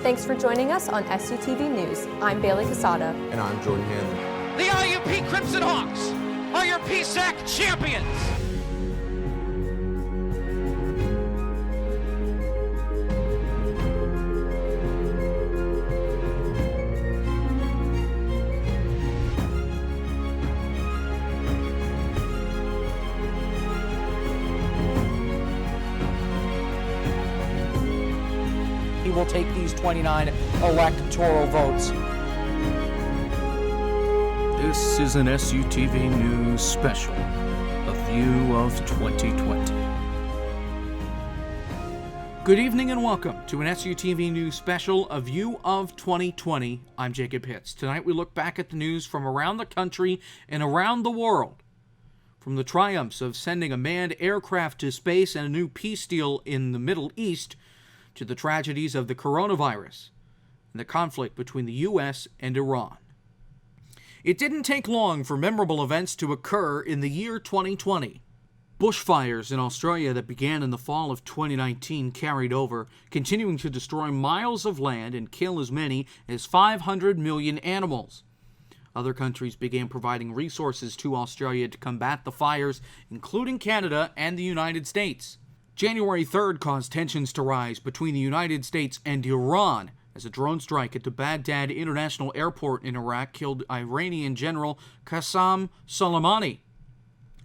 Thanks for joining us on SUTV News. I'm Bailey Casada. And I'm Jordan Hanley. The IUP Crimson Hawks are your PSAC champions. He will take these 29 electoral votes. This is an SUTV News special, A View of 2020. Good evening and welcome to an SUTV News special, A View of 2020. I'm Jacob Hitz. Tonight we look back at the news from around the country and around the world. From the triumphs of sending a manned aircraft to space and a new peace deal in the Middle East, to the tragedies of the coronavirus and the conflict between the U.S. and Iran. It didn't take long for memorable events to occur in the year 2020. Bushfires in Australia that began in the fall of 2019 carried over, continuing to destroy miles of land and kill as many as 500 million animals. Other countries began providing resources to Australia to combat the fires, including Canada and the United States. January 3rd caused tensions to rise between the United States and Iran as a drone strike at the Baghdad International Airport in Iraq killed Iranian General Qasem Soleimani.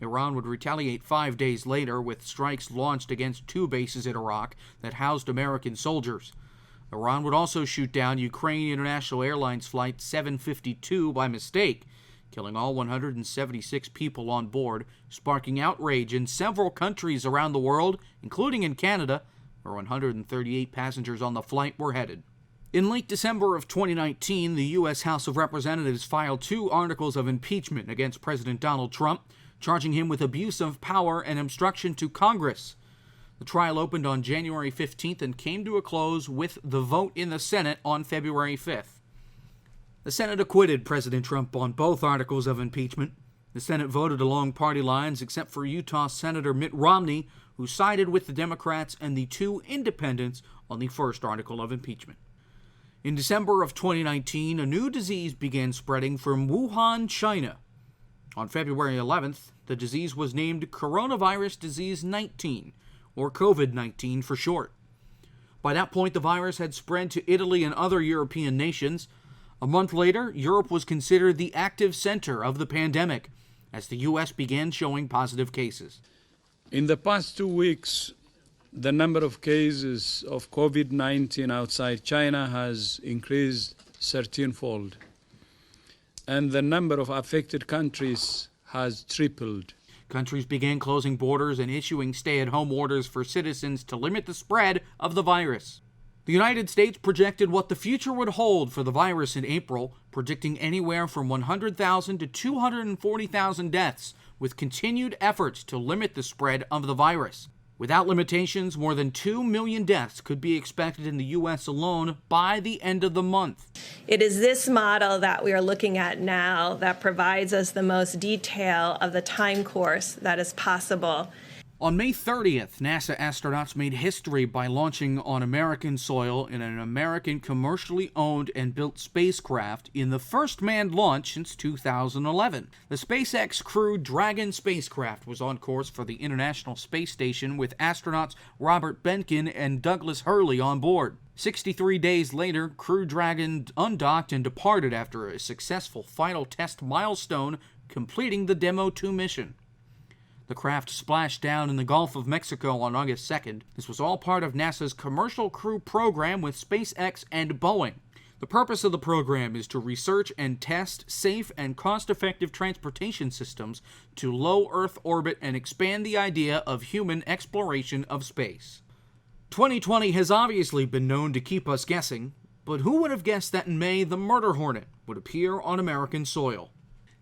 Iran would retaliate 5 days later with strikes launched against 2 bases in Iraq that housed American soldiers. Iran would also shoot down Ukraine International Airlines Flight 752 by mistake, killing all 176 people on board, sparking outrage in several countries around the world, including in Canada, where 138 passengers on the flight were headed. In late December of 2019, the U.S. House of Representatives filed 2 articles of impeachment against President Donald Trump, charging him with abuse of power and obstruction to Congress. The trial opened on January 15th and came to a close with the vote in the Senate on February 5th. The Senate acquitted President Trump on both articles of impeachment. The Senate voted along party lines except for Utah Senator Mitt Romney, who sided with the Democrats and the 2 independents on the first article of impeachment. In December of 2019, a new disease began spreading from Wuhan, China. On February 11th, the disease was named Coronavirus Disease 19, or COVID-19 for short. By that point, the virus had spread to Italy and other European nations. A month later, Europe was considered the active center of the pandemic, as the U.S. began showing positive cases. In the past 2 weeks, the number of cases of COVID-19 outside China has increased 13-fold, and the number of affected countries has tripled. Countries began closing borders and issuing stay-at-home orders for citizens to limit the spread of the virus. The United States projected what the future would hold for the virus in April, predicting anywhere from 100,000 to 240,000 deaths, with continued efforts to limit the spread of the virus. Without limitations, more than 2 million deaths could be expected in the U.S. alone by the end of the month. It is this model that we are looking at now that provides us the most detail of the time course that is possible. On May 30th, NASA astronauts made history by launching on American soil in an American commercially owned and built spacecraft in the first manned launch since 2011. The SpaceX Crew Dragon spacecraft was on course for the International Space Station with astronauts Robert Behnken and Douglas Hurley on board. 63 days later, Crew Dragon undocked and departed after a successful final test milestone, completing the Demo 2 mission. The craft splashed down in the Gulf of Mexico on August 2nd. This was all part of NASA's Commercial Crew program with SpaceX and Boeing. The purpose of the program is to research and test safe and cost-effective transportation systems to low Earth orbit and expand the idea of human exploration of space. 2020 has obviously been known to keep us guessing, but who would have guessed that in May the murder hornet would appear on American soil?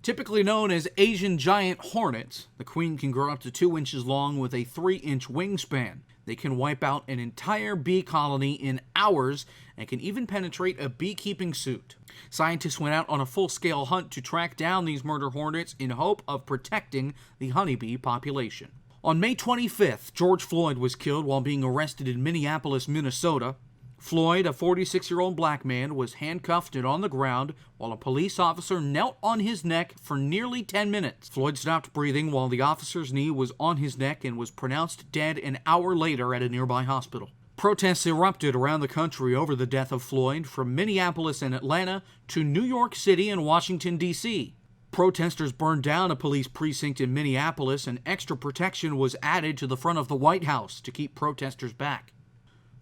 Typically known as Asian giant hornets, the queen can grow up to 2 inches long with a 3-inch wingspan. They can wipe out an entire bee colony in hours and can even penetrate a beekeeping suit. Scientists went out on a full-scale hunt to track down these murder hornets in hope of protecting the honeybee population. On May 25th, George Floyd was killed while being arrested in Minneapolis, Minnesota. Floyd, a 46-year-old black man, was handcuffed and on the ground while a police officer knelt on his neck for nearly 10 minutes. Floyd stopped breathing while the officer's knee was on his neck and was pronounced dead an hour later at a nearby hospital. Protests erupted around the country over the death of Floyd, from Minneapolis and Atlanta to New York City and Washington, D.C. Protesters burned down a police precinct in Minneapolis, and extra protection was added to the front of the White House to keep protesters back.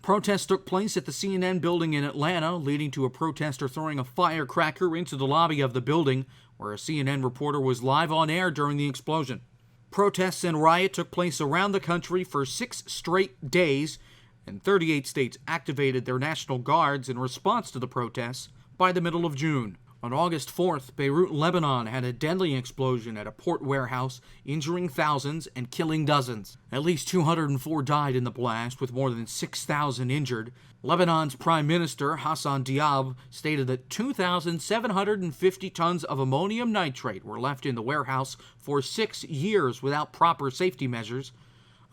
Protests took place at the CNN building in Atlanta, leading to a protester throwing a firecracker into the lobby of the building, where a CNN reporter was live on air during the explosion. Protests and riot took place around the country for 6 straight days, and 38 states activated their National Guards in response to the protests by the middle of June. On August 4th, Beirut, Lebanon had a deadly explosion at a port warehouse, injuring thousands and killing dozens. At least 204 died in the blast, with more than 6,000 injured. Lebanon's Prime Minister, Hassan Diab, stated that 2,750 tons of ammonium nitrate were left in the warehouse for 6 years without proper safety measures.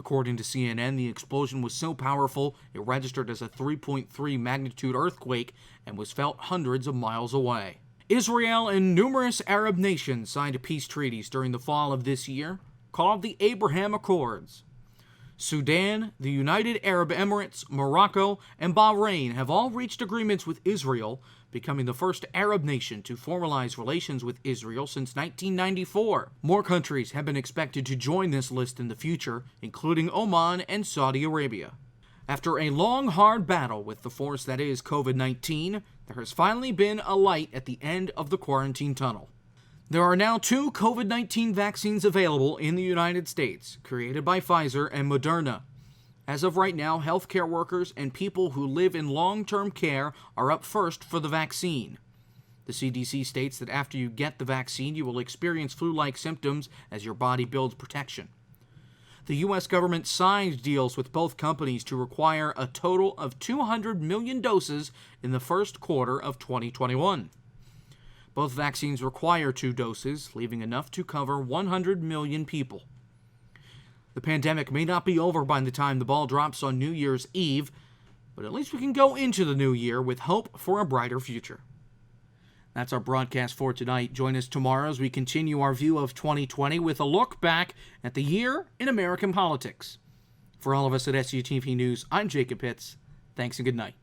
According to CNN, the explosion was so powerful it registered as a 3.3 magnitude earthquake and was felt hundreds of miles away. Israel and numerous Arab nations signed peace treaties during the fall of this year, called the Abraham Accords. Sudan, the United Arab Emirates, Morocco, and Bahrain have all reached agreements with Israel, becoming the first Arab nation to formalize relations with Israel since 1994. More countries have been expected to join this list in the future, including Oman and Saudi Arabia. After a long, hard battle with the force that is COVID-19, there has finally been a light at the end of the quarantine tunnel. There are now 2 COVID-19 vaccines available in the United States, created by Pfizer and Moderna. As of right now, healthcare workers and people who live in long-term care are up first for the vaccine. The CDC states that after you get the vaccine, you will experience flu-like symptoms as your body builds protection. The U.S. government signed deals with both companies to require a total of 200 million doses in the first quarter of 2021. Both vaccines require 2 doses, leaving enough to cover 100 million people. The pandemic may not be over by the time the ball drops on New Year's Eve, but at least we can go into the new year with hope for a brighter future. That's our broadcast for tonight. Join us tomorrow as we continue our view of 2020 with a look back at the year in American politics. For all of us at SUTV News, I'm Jacob Hitz. Thanks and good night.